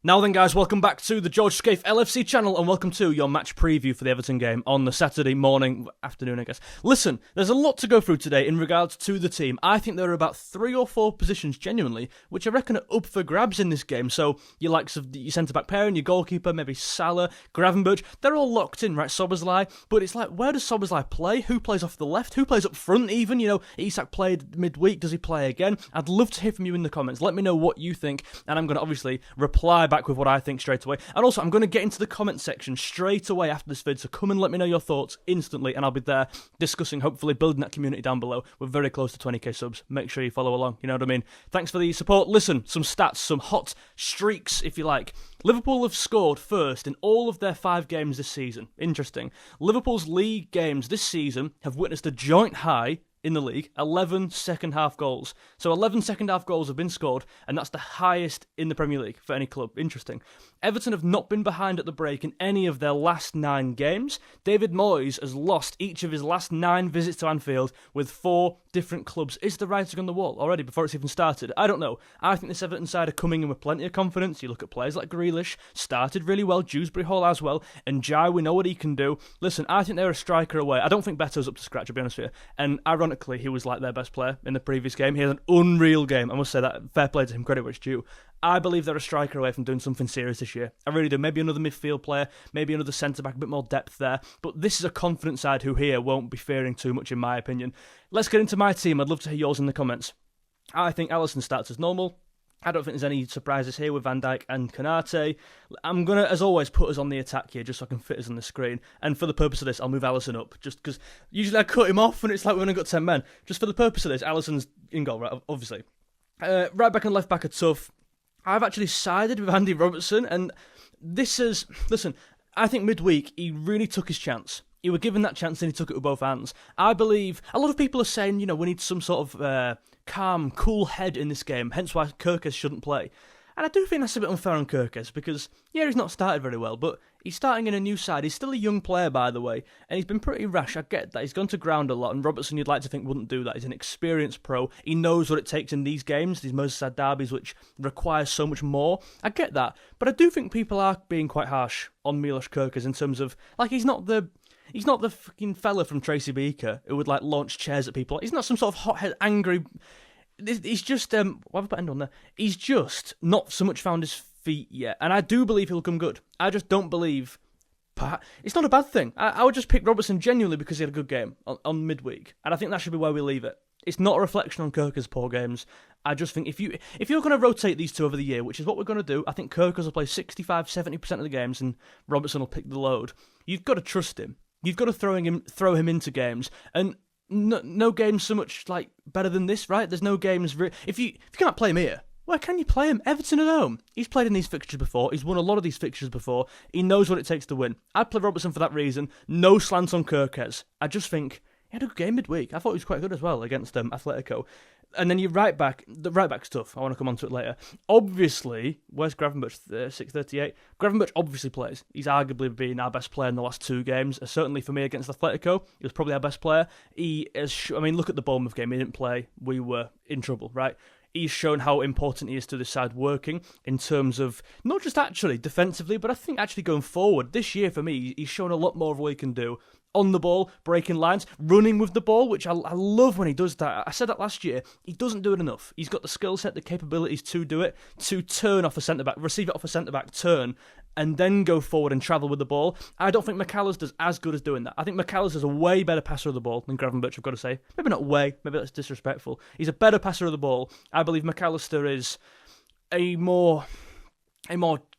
Now then, guys, welcome back to the George Scaife LFC channel, and welcome to your match preview for the Everton game on the Saturday afternoon, I guess. Listen, there's a lot to go through today in regards to the team. I think there are about 3 or 4 positions, genuinely, which I reckon are up for grabs in this game. So, your likes of your centre-back pairing, your goalkeeper, maybe Salah, Gravenberch, they're all locked in, right? Szoboszlai, but it's like, where does Szoboszlai play? Who plays off the left? Who plays up front even? You know, Isak played midweek, does he play again? I'd love to hear from you in the comments. Let me know what you think, and I'm going to obviously reply back with what I think straight away. And also, I'm going to get into the comment section straight away after this vid, so come and let me know your thoughts instantly, and I'll be there discussing, hopefully building that community down below. We're very close to 20k subs. Make sure you follow along, you know what I mean? Thanks for the support. Listen, some stats, some hot streaks, if you like. Liverpool have scored first in all of their 5 games this season. Interesting. Liverpool's league games this season have witnessed a joint high in the league, 11 second-half goals. So 11 second-half goals have been scored, and that's the highest in the Premier League for any club. Interesting. Everton have not been behind at the break in any of their last 9 games. David Moyes has lost each of his last 9 visits to Anfield with 4 different clubs. Is the writing on the wall already before it's even started? I don't know. I think this Everton side are coming in with plenty of confidence. You look at players like Grealish, started really well, Dewsbury Hall as well, and Jai, we know what he can do. Listen, I think they're a striker away. I don't think Beto's up to scratch, to be honest with you. And ironically, he was like their best player in the previous game. He had an unreal game. I must say that. Fair play to him, credit where it's due. I believe they're a striker away from doing something serious this year. I really do. Maybe another midfield player, maybe another centre-back, a bit more depth there. But this is a confident side who here won't be fearing too much, in my opinion. Let's get into my team. I'd love to hear yours in the comments. I think Alisson starts as normal. I don't think there's any surprises here with Van Dijk and Konate. I'm going to, as always, put us on the attack here just so I can fit us on the screen. And for the purpose of this, I'll move Alisson up. Just because usually I cut him off and it's like we've only got 10 men. Just for the purpose of this, Alisson's in goal, right? Obviously. Right back and left back are tough. I've actually sided with Andy Robertson, and this is... Listen, I think midweek he really took his chance. He was given that chance and he took it with both hands. I believe... A lot of people are saying, you know, we need some sort of calm, cool head in this game, hence why Kerkez shouldn't play. And I do think that's a bit unfair on Kerkez, because, yeah, he's not started very well, but he's starting in a new side. He's still a young player, by the way, and he's been pretty rash. I get that. He's gone to ground a lot, and Robertson, you'd like to think, wouldn't do that. He's an experienced pro. He knows what it takes in these games, these Merseyside derbies, which require so much more. I get that, but I do think people are being quite harsh on Milos Kerkez in terms of, like, he's not the fucking fella from Tracy Beaker who would, like, launch chairs at people. He's not some sort of hothead, angry... He's just, why have I put end on there? He's just not so much found his feet yet. And I do believe he'll come good. I just don't believe... It's not a bad thing. I would just pick Robertson genuinely because he had a good game on midweek. And I think that should be where we leave it. It's not a reflection on Kerkez's poor games. I just think if you're going to rotate these two over the year, which is what we're going to do, I think Kerkez will play 65-70% of the games and Robertson will pick the load. You've got to trust him. You've got to throw him into games. And no game's so much like better than this, right? There's no games... If you can't play him here, where can you play him? Everton at home. He's played in these fixtures before. He's won a lot of these fixtures before. He knows what it takes to win. I'd play Robertson for that reason. No slants on Kerkez. I just think he had a good game midweek. I thought he was quite good as well against Atletico. And then your right back, the right back's tough. I want to come on to it later. Obviously, where's Gravenberch? 638. Gravenberch obviously plays. He's arguably been our best player in the last 2 games. Certainly for me against Atletico, he was probably our best player. Look at the Bournemouth game. He didn't play. We were in trouble, right? He's shown how important he is to this side working in terms of not just actually defensively, but I think actually going forward. This year for me, he's shown a lot more of what he can do. On the ball, breaking lines, running with the ball, which I love when he does that. I said that last year. He doesn't do it enough. He's got the skill set, the capabilities to do it, to turn off a centre-back, receive it off a centre-back, turn, and then go forward and travel with the ball. I don't think McAllister's as good as doing that. I think McAllister's a way better passer of the ball than Gravenberch, I've got to say. Maybe not way, maybe that's disrespectful. He's a better passer of the ball. I believe McAllister is a more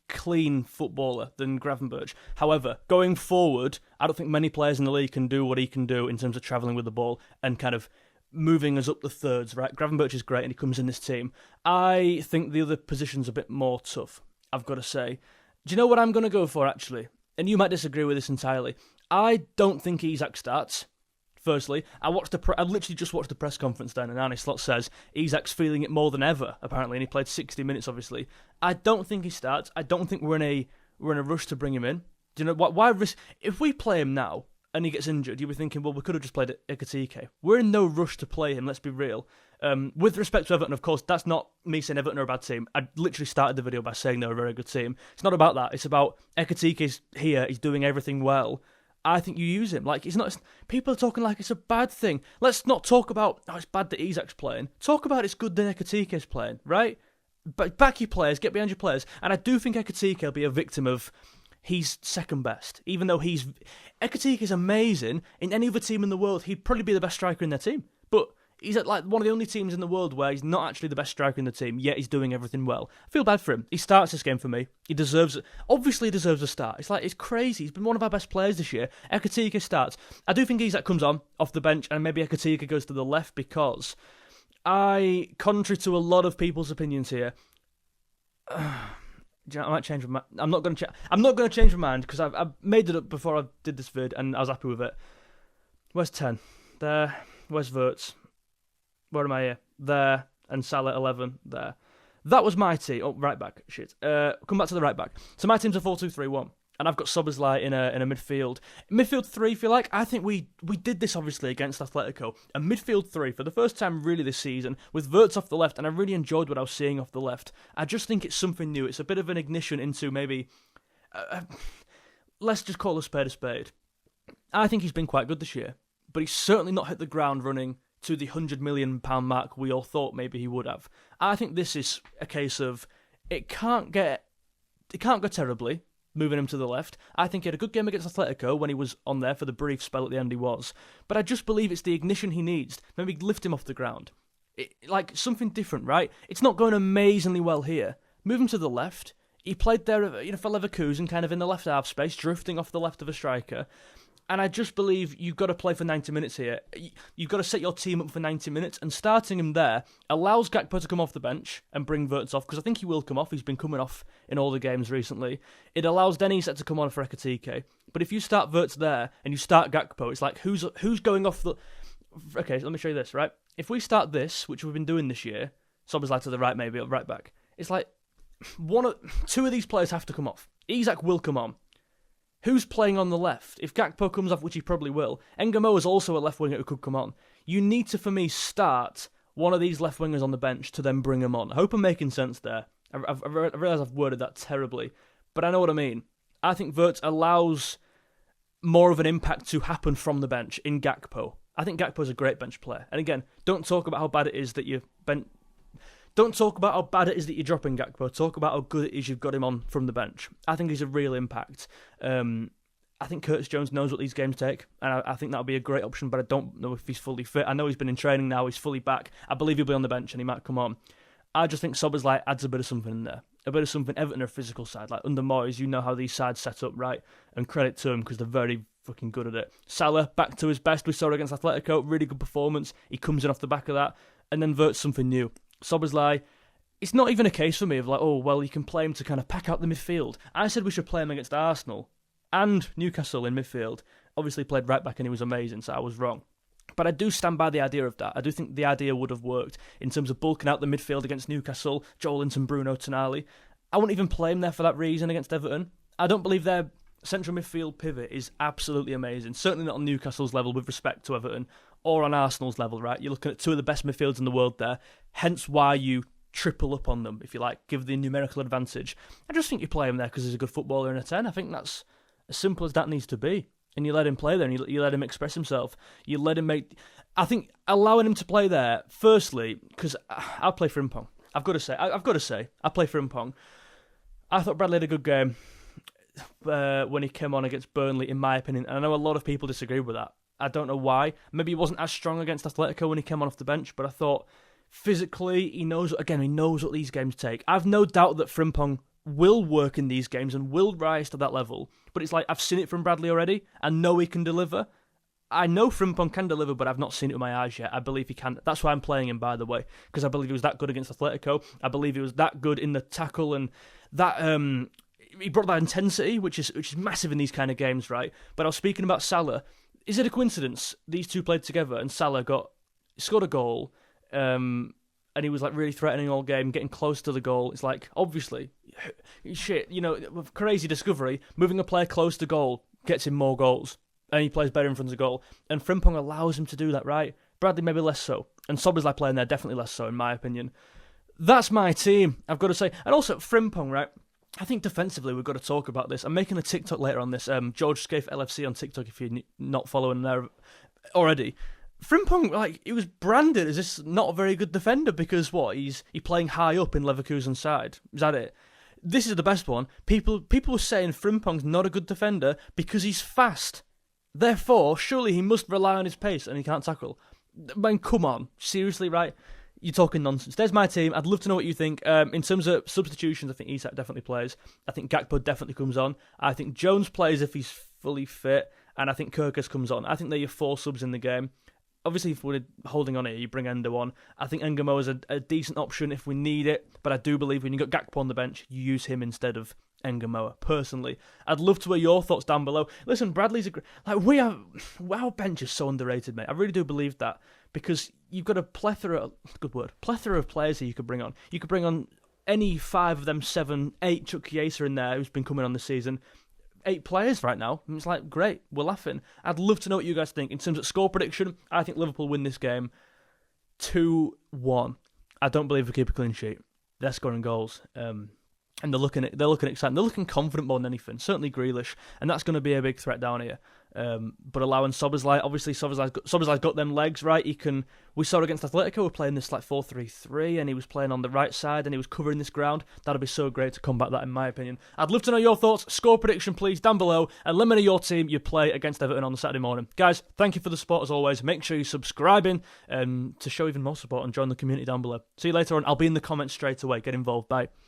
clean footballer than Gravenberch. However, going forward, I don't think many players in the league can do what he can do in terms of travelling with the ball and kind of moving us up the thirds, right? Gravenberch is great and he comes in this team. I think the other position's a bit more tough, I've got to say. Do you know what I'm going to go for, actually? And you might disagree with this entirely. I don't think Isak starts. Firstly, I literally just watched the press conference then, and Arne Slot says Isak's feeling it more than ever, apparently, and he played 60 minutes, obviously. I don't think he starts. I don't think we're in a rush to bring him in. Do you know why risk? If we play him now, and he gets injured, you'll be thinking, well, we could have just played Ekitike. We're in no rush to play him, let's be real. With respect to Everton, of course, that's not me saying Everton are a bad team. I literally started the video by saying they're a very good team. It's not about that. It's about Ekitike's here, he's doing everything well. I think you use him. Like, people are talking like it's a bad thing. Let's not talk about, it's bad that Isak's playing. Talk about it's good that Ekitike's playing, right? But back your players, get behind your players. And I do think Ekitike will be a victim of he's second best. Even though Ekitike is amazing, in any other team in the world, he'd probably be the best striker in their team. But he's at like one of the only teams in the world where he's not actually the best striker in the team, yet he's doing everything well. I feel bad for him. He starts this game for me. He deserves a start. It's crazy. He's been one of our best players this year. Ekitike starts. I do think Isak comes on off the bench, and maybe Ekitike goes to the left because contrary to a lot of people's opinions here, I might change my mind. I'm not going to change my mind because I made it up before I did this vid and I was happy with it. Where's 10? There. Where's Verts? Where am I here? There. And Salah 11. There. That was my team. Oh, right back. Shit. Come back to the right back. So my team's a 4-2-3-1. And I've got Szoboszlai in a midfield. Midfield 3, if you like. I think we did this, obviously, against Atletico. A midfield 3 for the first time, really, this season, with Verts off the left, and I really enjoyed what I was seeing off the left. I just think it's something new. It's a bit of an ignition into maybe... let's just call a spade a spade. I think he's been quite good this year, but he's certainly not hit the ground running to the £100 million mark we all thought maybe he would have. I think this is a case of it can't go terribly, moving him to the left. I think he had a good game against Atletico when he was on there for the brief spell at the end he was. But I just believe it's the ignition he needs. Maybe lift him off the ground. Like something different, right? It's not going amazingly well here. Move him to the left. He played there, for Leverkusen, kind of in the left half space, drifting off the left of a striker. And I just believe you've got to play for 90 minutes here. You've got to set your team up for 90 minutes, and starting him there allows Gakpo to come off the bench and bring Verts off, because I think he will come off. He's been coming off in all the games recently. It allows Isak to come on for Ekitike. But if you start Verts there and you start Gakpo, it's like, who's going off the... Okay, let me show you this, right? If we start this, which we've been doing this year, Szoboszlai to the right maybe, or right back, it's like two of these players have to come off. Isak will come on. Who's playing on the left? If Gakpo comes off, which he probably will, Ngamo is also a left winger who could come on. You need to, for me, start one of these left wingers on the bench to then bring him on. I hope I'm making sense there. I realise I've worded that terribly, but I know what I mean. I think Verts allows more of an impact to happen from the bench in Gakpo. I think Gakpo is a great bench player. And again, don't talk about how bad it is that you're dropping Gakpo. Talk about how good it is you've got him on from the bench. I think he's a real impact. I think Curtis Jones knows what these games take, and I think that'll be a great option, but I don't know if he's fully fit. I know he's been in training now, he's fully back. I believe he'll be on the bench and he might come on. I just think Szoboszlai adds a bit of something in there. A bit of something. Everton are a physical side. Like under Moyes, you know how these sides set up, right? And credit to him because they're very fucking good at it. Salah, back to his best. We saw it against Atletico. Really good performance. He comes in off the back of that. And then Verts something new. Szoboszlai, it's not even a case for me of like, oh, well, you can play him to kind of pack out the midfield. I said we should play him against Arsenal and Newcastle in midfield. Obviously played right back and he was amazing, so I was wrong. But I do stand by the idea of that. I do think the idea would have worked in terms of bulking out the midfield against Newcastle, Joelinton, Bruno, Tonali. I wouldn't even play him there for that reason against Everton. I don't believe their central midfield pivot is absolutely amazing. Certainly not on Newcastle's level with respect to Everton or on Arsenal's level, right? You're looking at two of the best midfields in the world there. Hence why you triple up on them, if you like, give the numerical advantage. I just think you play him there because he's a good footballer and a 10. I think that's as simple as that needs to be. And you let him play there, and you let him express himself. You let him make... I think allowing him to play there, firstly, because I'll play Frimpong. I've got to say, I play Frimpong. I thought Bradley had a good game when he came on against Burnley, in my opinion. And I know a lot of people disagree with that. I don't know why. Maybe he wasn't as strong against Atletico when he came on off the bench, but I thought physically, he knows what these games take. I've no doubt that Frimpong will work in these games and will rise to that level. But it's like, I've seen it from Bradley already. I know he can deliver. I know Frimpong can deliver, but I've not seen it with my eyes yet. I believe he can. That's why I'm playing him, by the way, because I believe he was that good against Atletico. I believe he was that good in the tackle, and that he brought that intensity, which is massive in these kind of games, right? But I was speaking about Salah. Is it a coincidence these two played together and Salah scored a goal, and he was like really threatening all game, getting close to the goal? It's like, obviously, shit, crazy discovery. Moving a player close to goal gets him more goals. and he plays better in front of goal. And Frimpong allows him to do that, right? Bradley maybe less so. And Szoboszlai playing there definitely less so, in my opinion. That's my team, I've got to say. And also, Frimpong, right? I think defensively we've got to talk about this. I'm making a TikTok later on this. George Scaife LFC on TikTok if you're not following there already. Frimpong, like, he was branded as this not a very good defender because what? He's playing high up in Leverkusen's side. Is that it? This is the best one. People were saying Frimpong's not a good defender because he's fast. Therefore, surely he must rely on his pace and he can't tackle. Man, come on. Seriously, right? You're talking nonsense. There's my team. I'd love to know what you think. In terms of substitutions, I think Isak definitely plays. I think Gakpo definitely comes on. I think Jones plays if he's fully fit. And I think Kerkez comes on. I think they're your 4 subs in the game. Obviously, if we're holding on here, you bring Endo on. I think Engamo is a decent option if we need it. But I do believe when you've got Gakpo on the bench, you use him instead of Engamoa, personally. I'd love to hear your thoughts down below. Listen, Bradley's our bench is so underrated, mate. I really do believe that because you've got a plethora of players here you could bring on. You could bring on any 5 of them, 7, 8. Chuck Chiesa in there who's been coming on this season. 8 players right now. It's like, great, we're laughing. I'd love to know what you guys think. In terms of score prediction, I think Liverpool win this game 2-1. I don't believe we keep a clean sheet. They're scoring goals. And they're looking exciting. They're looking confident more than anything. Certainly Grealish, and that's going to be a big threat down here. But allowing Szoboszlai, obviously Szoboszlai's got them legs, right? We saw against Atletico, we're playing this like 4-3-3, and he was playing on the right side, and he was covering this ground. That'd be so great to combat that, in my opinion. I'd love to know your thoughts. Score prediction, please, down below, and let me know your team you play against Everton on the Saturday morning. Guys, thank you for the support as always. Make sure you're subscribing to show even more support and join the community down below. See you later on. I'll be in the comments straight away. Get involved. Bye.